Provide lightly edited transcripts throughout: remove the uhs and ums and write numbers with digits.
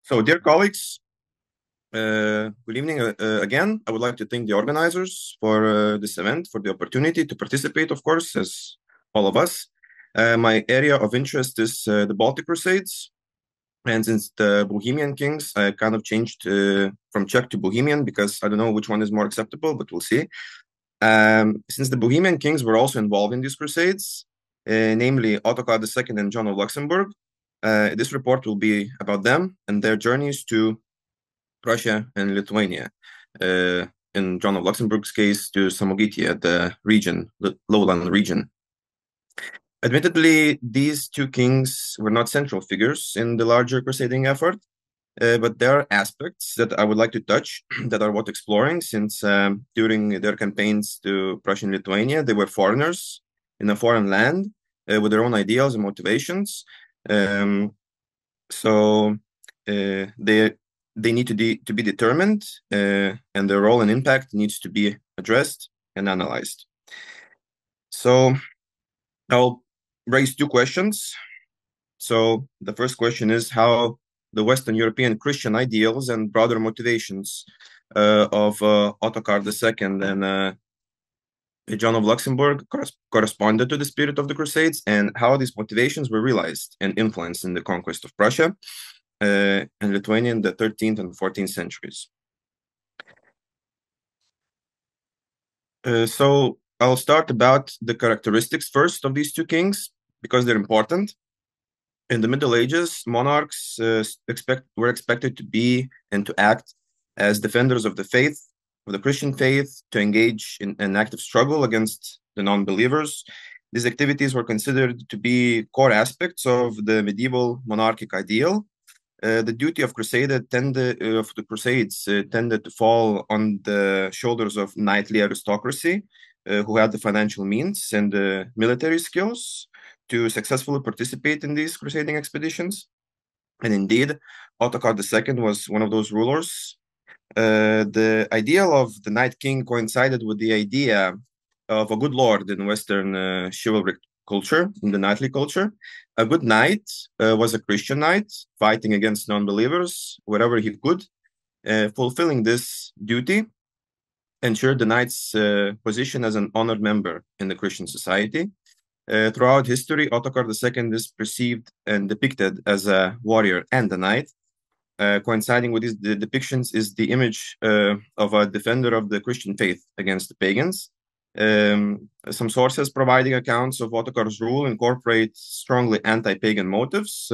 So, dear colleagues, good evening again. I would like to thank the organizers for this event, for the opportunity to participate, of course, as all of us. My area of interest is the Baltic Crusades. And since the Bohemian Kings, I kind of changed from Czech to Bohemian because I don't know which one is more acceptable, but we'll see. Since the Bohemian Kings were also involved in these crusades, namely Ottokar II and John of Luxembourg, this report will be about them and their journeys to Prussia and Lithuania. In John of Luxembourg's case, to Samogitia, the region, the lowland region. Admittedly, these two kings were not central figures in the larger crusading effort, but there are aspects that I would like to touch that are worth exploring, since during their campaigns to Prussia and Lithuania, they were foreigners in a foreign land with their own ideals and motivations. So they need to be determined, and their role and impact needs to be addressed and analyzed. So I'll raise two questions. So the first question is how the Western European Christian ideals and broader motivations of Ottokar II and John of Luxembourg corresponded to the spirit of the Crusades, and how these motivations were realized and influenced in the conquest of Prussia and Lithuania in the 13th and 14th centuries. So I'll start about the characteristics first of these two kings, because they're important. In the Middle Ages, monarchs were expected to be and to act as defenders of the faith, of the Christian faith, to engage in an active struggle against the non-believers. These activities were considered to be core aspects of the medieval monarchic ideal. The duty of the Crusades tended to fall on the shoulders of knightly aristocracy, who had the financial means and the military skills to successfully participate in these crusading expeditions. And indeed, Ottokar II was one of those rulers. The ideal of the Knight King coincided with the idea of a good lord in Western chivalric culture, in the knightly culture. A good knight was a Christian knight fighting against non-believers wherever he could. Fulfilling this duty ensured the knight's position as an honored member in the Christian society. Throughout history, Ottokar II is perceived and depicted as a warrior and a knight. Coinciding with these depictions is the image of a defender of the Christian faith against the pagans. Some sources providing accounts of Ottokar's rule incorporate strongly anti-pagan motives.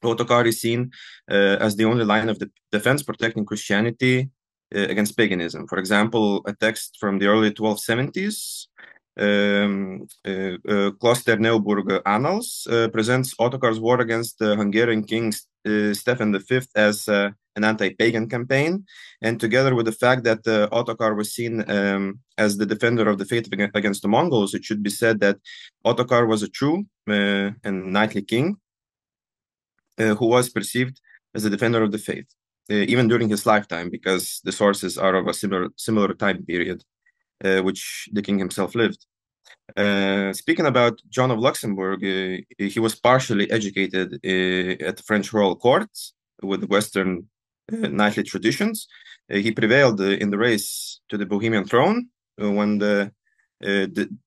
Ottokar is seen as the only line of defense protecting Christianity against paganism. For example, a text from the early 1270s, Klosterneuburg Annals, presents Ottokar's war against the Hungarian king Stephen V as an anti-pagan campaign, and together with the fact that Ottokar was seen as the defender of the faith against the Mongols, it should be said that Ottokar was a true and knightly king who was perceived as a defender of the faith, even during his lifetime, because the sources are of a similar time period which the king himself lived. Speaking about John of Luxembourg, he was partially educated at the French royal court with Western knightly traditions. He prevailed in the race to the Bohemian throne when the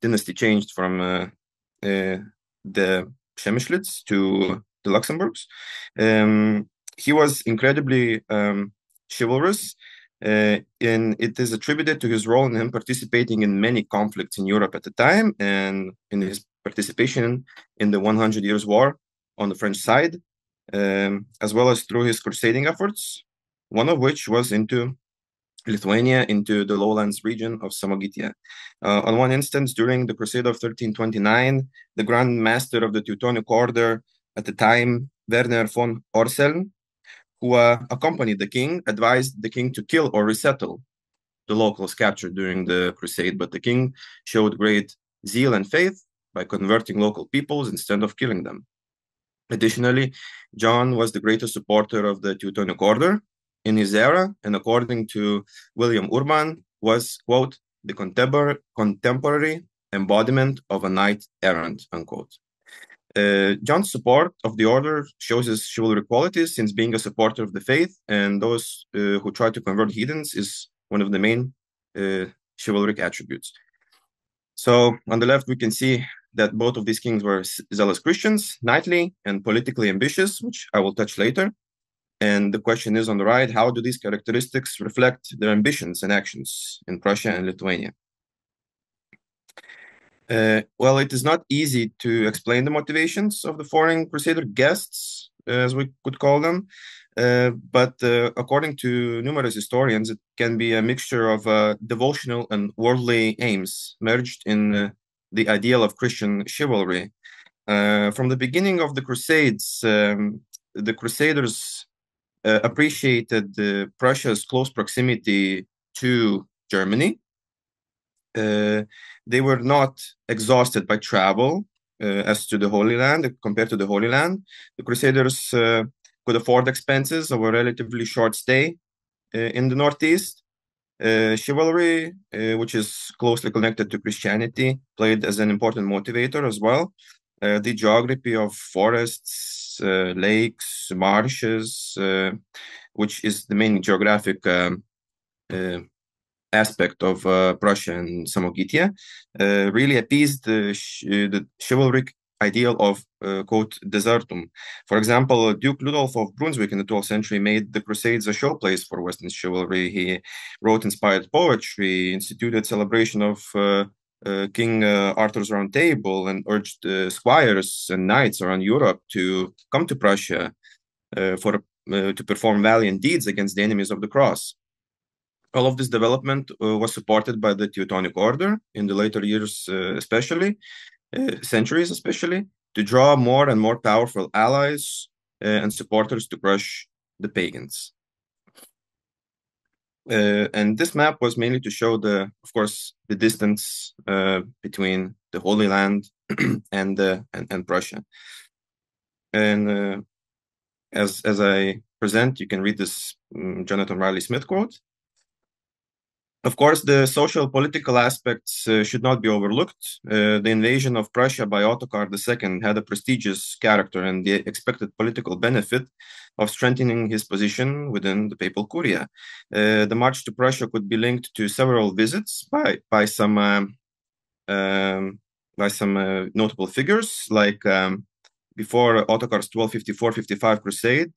dynasty changed from the Przemyślids to the Luxembourgs. He was incredibly chivalrous, and it is attributed to his role in him participating in many conflicts in Europe at the time, and in his participation in the 100 Years' War on the French side, as well as through his crusading efforts, one of which was into Lithuania, into the lowlands region of Samogitia. On one instance, during the Crusade of 1329, the Grand Master of the Teutonic Order at the time, Werner von Orseln, who accompanied the king, advised the king to kill or resettle the locals captured during the crusade, but the king showed great zeal and faith by converting local peoples instead of killing them. Additionally, John was the greatest supporter of the Teutonic Order in his era, and according to William Urban, was, quote, the contemporary embodiment of a knight errant, unquote. John's support of the order shows his chivalric qualities, since being a supporter of the faith and those who try to convert heathens is one of the main chivalric attributes. So on the left, we can see that both of these kings were zealous Christians, knightly and politically ambitious, which I will touch later. And the question is on the right, how do these characteristics reflect their ambitions and actions in Prussia and Lithuania? Well, it is not easy to explain the motivations of the foreign crusader guests, as we could call them. But according to numerous historians, it can be a mixture of devotional and worldly aims merged in the ideal of Christian chivalry. From the beginning of the Crusades, the Crusaders appreciated Prussia's close proximity to Germany. They were not exhausted by travel as to the Holy Land compared to the Holy Land. The Crusaders could afford expenses of a relatively short stay in the Northeast. Chivalry, which is closely connected to Christianity, played as an important motivator as well. The geography of forests, lakes, marshes, which is the main geographic aspect of Prussia and Samogitia, really appeased the chivalric ideal of, quote, desertum. For example, Duke Ludolf of Brunswick in the 12th century made the Crusades a showplace for Western chivalry. He wrote inspired poetry, instituted celebration of King Arthur's Round Table, and urged squires and knights around Europe to come to Prussia to perform valiant deeds against the enemies of the cross. All of this development was supported by the Teutonic Order in the later years, centuries especially, to draw more and more powerful allies and supporters to crush the pagans. And this map was mainly to show of course, the distance between the Holy Land and Prussia. And as I present, you can read this Jonathan Riley Smith quote. Of course, the social political aspects should not be overlooked. The invasion of Prussia by Ottokar II had a prestigious character and the expected political benefit of strengthening his position within the papal curia. The march to Prussia could be linked to several visits by some notable figures, like before Ottokar's 1254-55 crusade,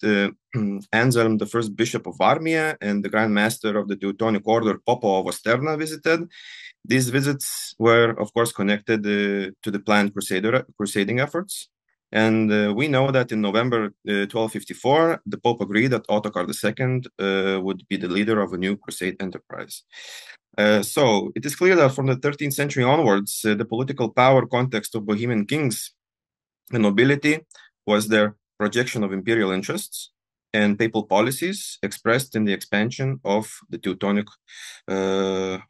Anselm, the first bishop of Varmia, and the Grand Master of the Teutonic Order, Popo of Osterna, visited. These visits were, of course, connected to the planned crusading efforts. And we know that in November 1254, the Pope agreed that Ottokar II would be the leader of a new crusade enterprise. So it is clear that from the 13th century onwards, the political power context of Bohemian kings and nobility was their projection of imperial interests and papal policies expressed in the expansion of the Teutonic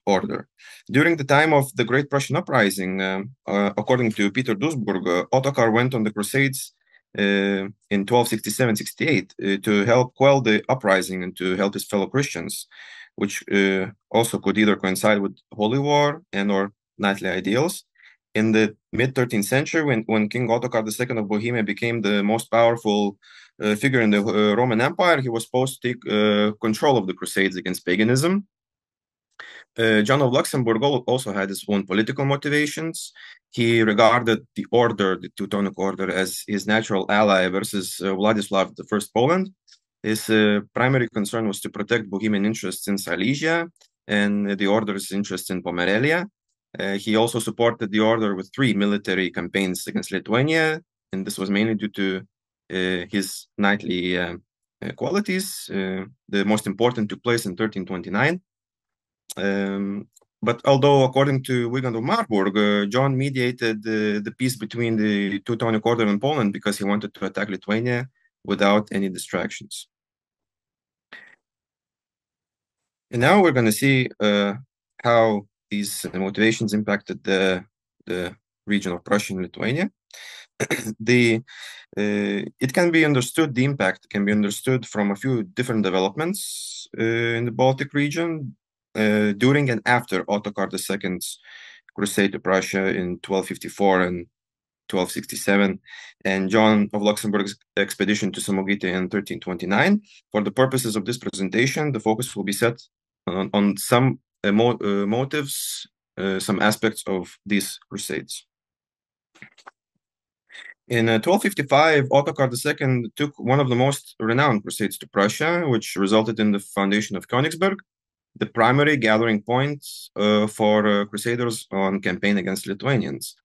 order. During the time of the Great Prussian Uprising, according to Peter Duisburg, Ottokar went on the Crusades in 1267-68 to help quell the uprising and to help his fellow Christians, which also could either coincide with holy war and or knightly ideals. In the mid-13th century, when King Ottokar II of Bohemia became the most powerful figure in the Roman Empire, he was supposed to take control of the Crusades against paganism. John of Luxembourg also had his own political motivations. He regarded the order, the Teutonic Order, as his natural ally versus Vladislav I Poland. His primary concern was to protect Bohemian interests in Silesia and the order's interest in Pomerelia. He also supported the order with 3 military campaigns against Lithuania, and this was mainly due to his knightly qualities. The most important took place in 1329. But although, according to Wigand of Marburg, John mediated the peace between the Teutonic Order and Poland because he wanted to attack Lithuania without any distractions. And now we're going to see how these motivations impacted the region of Prussia and Lithuania. It can be understood, the impact can be understood from a few different developments in the Baltic region during and after Ottokar II's crusade to Prussia in 1254 and 1267, and John of Luxembourg's expedition to Samogita in 1329. For the purposes of this presentation, the focus will be set on some motives, some aspects of these crusades. In 1255, Ottokar II took one of the most renowned crusades to Prussia, which resulted in the foundation of Königsberg, the primary gathering point for crusaders on campaign against Lithuanians.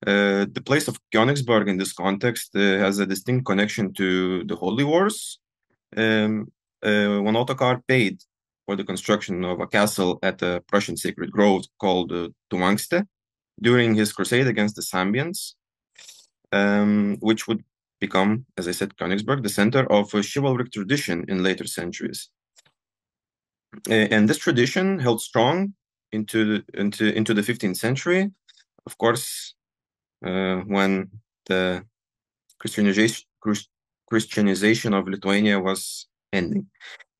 The place of Königsberg in this context has a distinct connection to the Holy Wars. When Ottokar paid for the construction of a castle at a Prussian sacred grove called Tumangste during his crusade against the Sambians, which would become, as I said, Königsberg, the center of a chivalric tradition in later centuries. And this tradition held strong into the 15th century. Of course, when the Christianization of Lithuania was ending.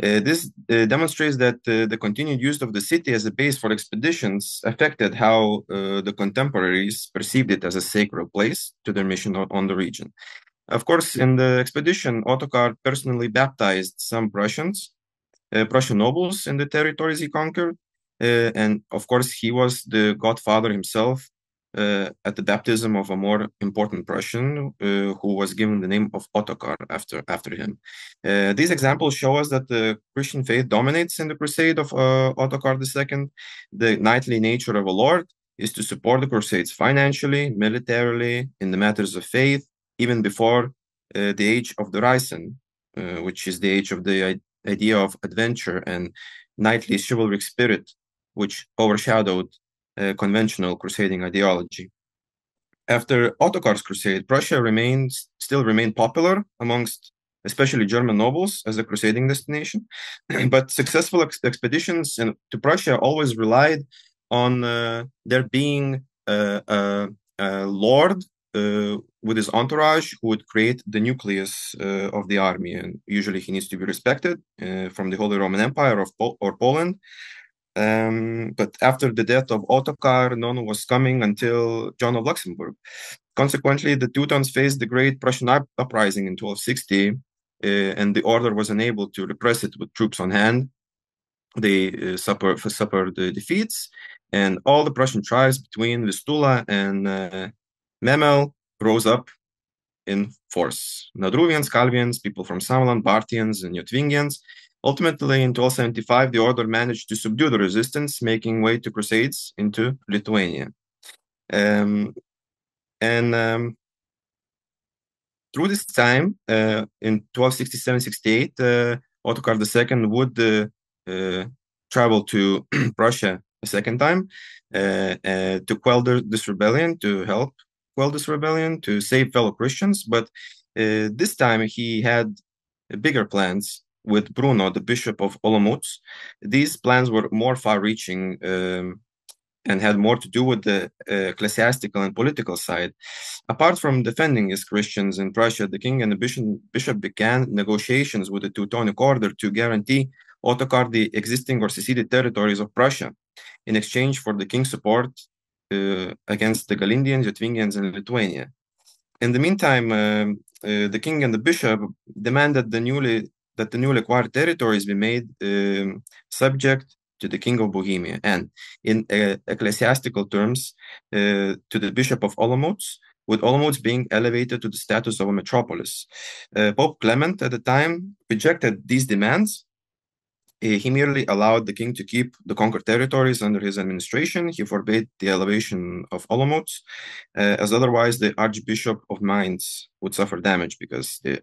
This demonstrates that the continued use of the city as a base for expeditions affected how the contemporaries perceived it as a sacred place to their mission on the region. Of course, in the expedition, Ottokar personally baptized some Prussian nobles in the territories he conquered. And of course, he was the godfather himself at the baptism of a more important Prussian who was given the name of Ottokar after him. These examples show us that the Christian faith dominates in the crusade of Ottokar II. The knightly nature of a lord is to support the crusades financially, militarily, in the matters of faith, even before the age of the Raisen, which is the age of the idea of adventure and knightly chivalric spirit, which overshadowed conventional crusading ideology. After Ottokar's crusade, Prussia still remained popular amongst especially German nobles as a crusading destination, but successful expeditions to Prussia always relied on there being a lord with his entourage who would create the nucleus of the army, and usually he needs to be respected from the Holy Roman Empire or Poland. But after the death of Ottokar, none was coming until John of Luxembourg. Consequently, the Teutons faced the Great Prussian Uprising in 1260, and the order was unable to repress it with troops on hand. They suffered defeats, and all the Prussian tribes between Vistula and Memel rose up in force. Nadruvians, Calvians, people from Samaland, Barthians, and Jotvingians. Ultimately, in 1275, the order managed to subdue the resistance, making way to crusades into Lithuania. Through this time, in 1267-68, Ottokar II would travel to Prussia a second time to quell this rebellion, to help quell this rebellion, to save fellow Christians. But this time he had bigger plans with Bruno, the Bishop of Olomouc. These plans were more far-reaching and had more to do with the ecclesiastical and political side. Apart from defending his Christians in Prussia, the king and the bishop began negotiations with the Teutonic Order to guarantee Ottokar the existing or seceded territories of Prussia in exchange for the king's support against the Galindians, Jotvingians, and Lithuania. In the meantime, the king and the bishop demanded that the newly acquired territories be made subject to the king of Bohemia, and in ecclesiastical terms, to the bishop of Olomouc, with Olomouc being elevated to the status of a metropolis. Pope Clement at the time rejected these demands. He merely allowed the king to keep the conquered territories under his administration. He forbade the elevation of Olomouc, as otherwise the Archbishop of Mainz would suffer damage, because the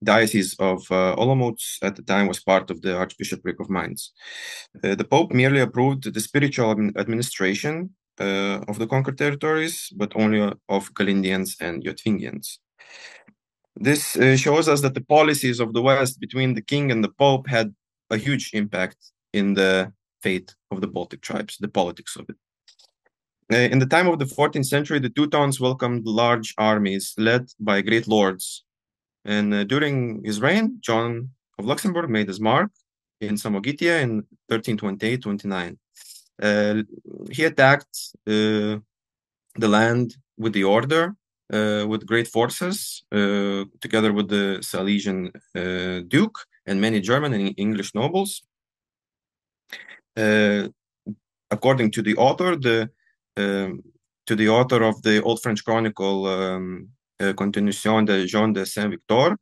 diocese of Olomouc at the time was part of the Archbishopric of Mainz. The Pope merely approved the spiritual administration of the conquered territories, but only of Galindians and Jotvingians. This shows us that the policies of the West between the king and the Pope had a huge impact in the fate of the Baltic tribes, the politics of it. In the time of the 14th century, the Teutons welcomed large armies led by great lords. And during his reign, John of Luxembourg made his mark in Samogitia in 1328-29. He attacked the land with the order with great forces, together with the Silesian Duke and many German and English nobles. According to the author, to the author of the Old French Chronicle, Continuation de Jean de Saint-Victor,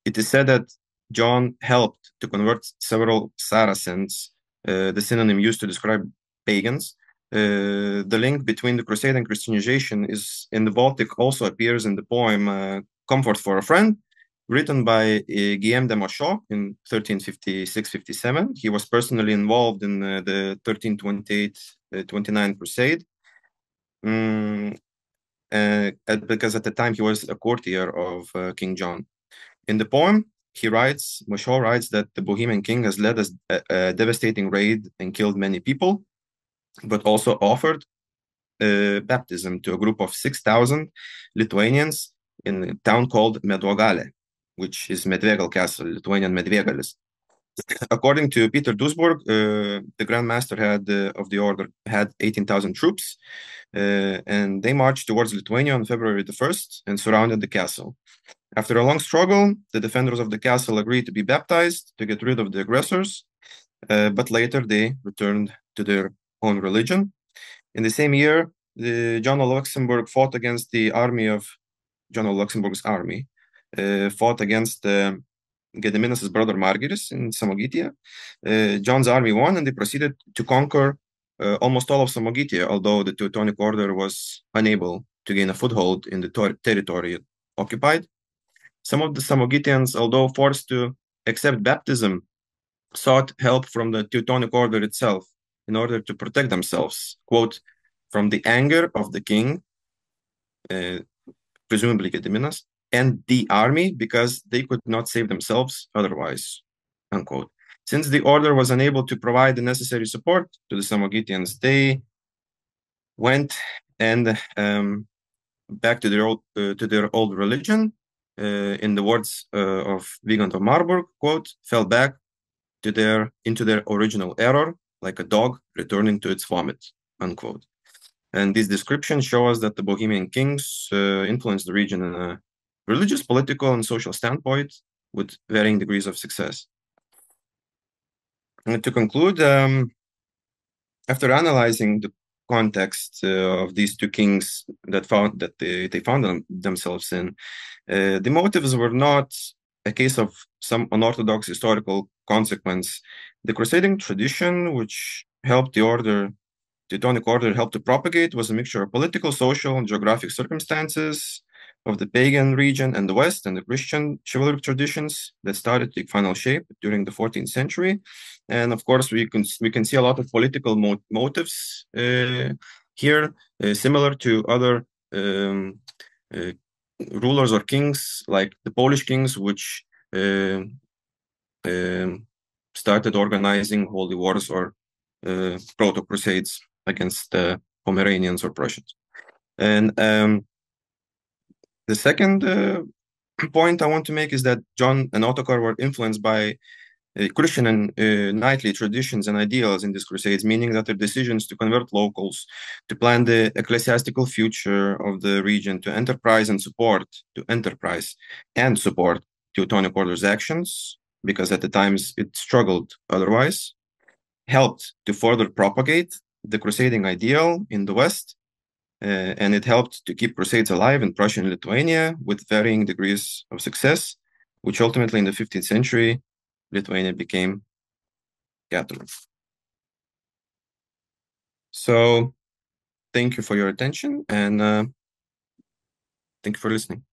it is said that John helped to convert several Saracens, the synonym used to describe pagans. The link between the Crusade and Christianization is in the Baltic also appears in the poem Comfort for a Friend, written by Guillaume de Machaut in 1356-57. He was personally involved in the 1328-29 Crusade. Because at the time he was a courtier of King John. In the poem, Machaut writes that the Bohemian king has led a devastating raid and killed many people, but also offered baptism to a group of 6,000 Lithuanians in a town called Medvogale, which is Medvegal Castle, Lithuanian Medvegalis. According to Peter Duisburg, the Grand Master of the order had 18,000 troops, and they marched towards Lithuania on February the 1st and surrounded the castle. After a long struggle, the defenders of the castle agreed to be baptized to get rid of the aggressors, but later they returned to their own religion. In the same year, John of Luxembourg fought against the army of John of Luxembourg's army, fought against Gediminas' brother Margiris in Samogitia. John's army won, and they proceeded to conquer almost all of Samogitia, although the Teutonic Order was unable to gain a foothold in the territory it occupied. Some of the Samogitians, although forced to accept baptism, sought help from the Teutonic Order itself in order to protect themselves, quote, from the anger of the king, presumably Gediminas, and the army, because they could not save themselves otherwise, unquote. Since the order was unable to provide the necessary support to the Samogitians, they went and back to their old religion. In the words of Wiegand of Marburg, quote, fell back into their original error, like a dog returning to its vomit, unquote. And these descriptions show us that the Bohemian kings influenced the region in a religious, political, and social standpoint with varying degrees of success. And to conclude, after analyzing the context of these two kings that they found themselves in, the motives were not a case of some unorthodox historical consequence. The crusading tradition, which helped the Teutonic Order helped to propagate, was a mixture of political, social, and geographic circumstances of the pagan region and the West, and the Christian chivalric traditions that started to take final shape during the 14th century. And of course, we can see a lot of political motives here, similar to other rulers or kings, like the Polish kings, which started organizing holy wars or proto-crusades against the Pomeranians or Prussians. And the second point I want to make is that John and Ottokar were influenced by Christian and knightly traditions and ideals in these crusades, meaning that their decisions to convert locals, to plan the ecclesiastical future of the region, to enterprise and support Teutonic Order's actions, because at the times it struggled otherwise, helped to further propagate the crusading ideal in the West, and it helped to keep crusades alive in Prussia and Lithuania with varying degrees of success, which ultimately in the 15th century, Lithuania became Catholic. So thank you for your attention, and thank you for listening.